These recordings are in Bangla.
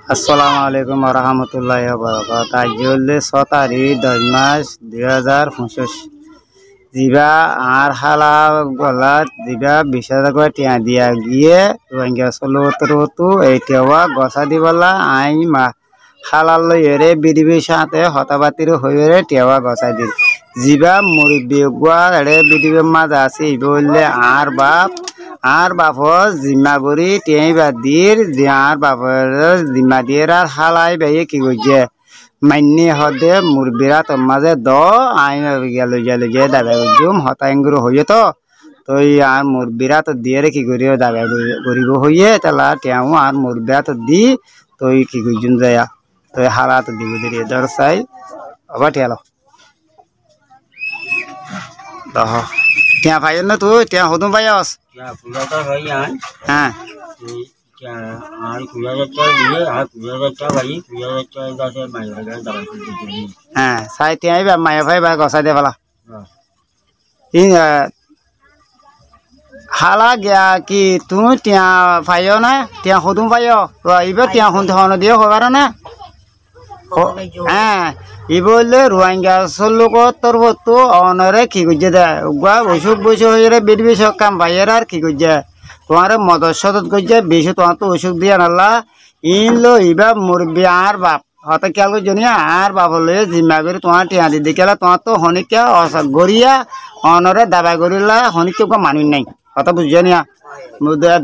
আসসালামু আলাইকুম রহমতুল্লাহ বরকাত। আজ হলে 6 তারিখ 10 মাস 2025। যা আর হালা গলাত যা 20,000 করে টিয়া দিয়া গিয়ে রোহিঙ্গা চলো এইটাওয়া গছা দিবলা আই মা হালাল লইরে বিডিবির সাথে হতাবাতির হইরে টিয়াওয়া গছা দিল যা মুরব্বী গুয়া বিডিবির মাঝে আছে বললে আর বাপর জিম্মা করি টেঁই বাদির যে আর বাপর জিম্মা দিয়ে আর হালাই বাইয়ে কি করছে মান্যে হদে মুরব্বীরা তোর মাঝে আইন গেল যে দাবা করছুম হতাঙ্গুর হইয়ে তো আর মুরব্বীরা তো দিয়ে কি করি দাবা করিব হইয়ে তাহলে টেঁও আর মুরব্বীরা তো দি কি করছুন যায়া হালা তো দিব দিয়ে ধর চাই আবার ঠেলো দহ টিয়া ভাই না তুই টিয়া হদুম পাইস হ্যাঁ হ্যাঁ চাই টিয়া মায়া ভাই বা গছাই দে পেলা হালা গিয়া কি তুমি টিয়া পাইও না টিয়া হদুম পাইও এবার টিয়া শুনতে হন দিয়ে হবার না হ্যাঁ ই বললে রোহিঙ্গা লোক তোর বস্তু অনরে কি করছে দে গুয়া অসুখ বসু হয়ে বেড়ি বেশি কাম ভাইয়ের আর কি করছে তোমার মদত সদত করছে বেশি তোমার তো অসুখ দিয়ে নালা ইন লো ইবা মুরব্বী আর বাপ হতে খেয়াল করছো নি আর বাপ লয়ে জিম্মা করে তোমার টিয়া দিদি খেলা তোমার তো হনিকা গড়িয়া অনরে দাবাই করিলা হনিকে মানুষ নাই কথা বুঝছো নিয়া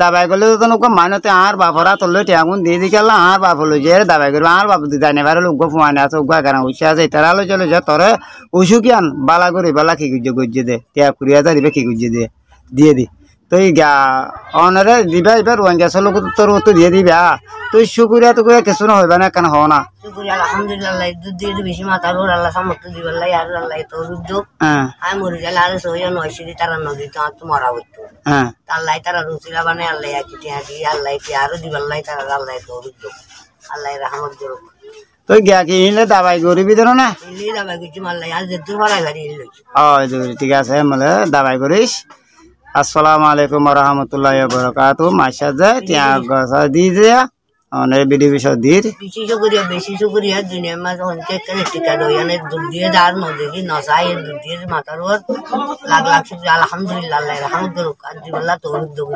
দাবাই করলে তো মানতে আর বাপরা তোলে টিয়াগুন দিয়ে দি গেল আর বাপ লই যে দাবাই করবে আর বাপ দিদা নেবার লোক ফুয়ানে আছে উগা কারণ উঠে আছে তারা লই চলে যা তোরে উসুকিয়ান বালা করে বালা কি গুজে দে টিয়া 20,000 দিবে কি গুজে দিয়ে দি তুই গা অনরে দিবা এবার রোহিঙ্গা লোক তোর তো দিয়ে দিবা তুই শুকুরিয়া তো করে কিছু হইবা না কেন হও না আলহামদুলিল্লাহ দুধ দিয়ে বেশি মাথা রোড আল্লাহ সামর্থ্য দিবার লাই আর আল্লাহ তোর উদ্যোগ আমি মরে গেলে আর সইয়া 9 তারা নদী তো মরা হইতো আল্লাহ তারা রুচিলা বানে আল্লাহ টিয়া দিয়ে আল্লাহ আরো দিবার লাই তারা আল্লাহ তোর উদ্যোগ আল্লাহ রহমত করুক তুই গিয়া কি ইলে দাবাই করিবি ধরো না ইলে দাবাই করছি আল্লাহ আজ যেতে ভাড়াই ভাড়ি লইছি ঠিক আছে মানে দাবাই করিস আসসালামু আলাইকুম রহমতুল্লাহ বরকাত মাসা যে টিয়া গছা দি দিয়া অনেক বিডিবি সদির বেশি শুক্রিয়া দুনিয়ার মাঝে অনেক টিকা দইয়ানে দুধ দিয়ে দাঁড় নদী নসাই দুধ দিয়ে মাথার লাখ লাখ শুক্রিয়া আলহামদুলিল্লাহ আল্লাহ রহমত করুক আর দিবাল্লাহ তোর উদ্যোগ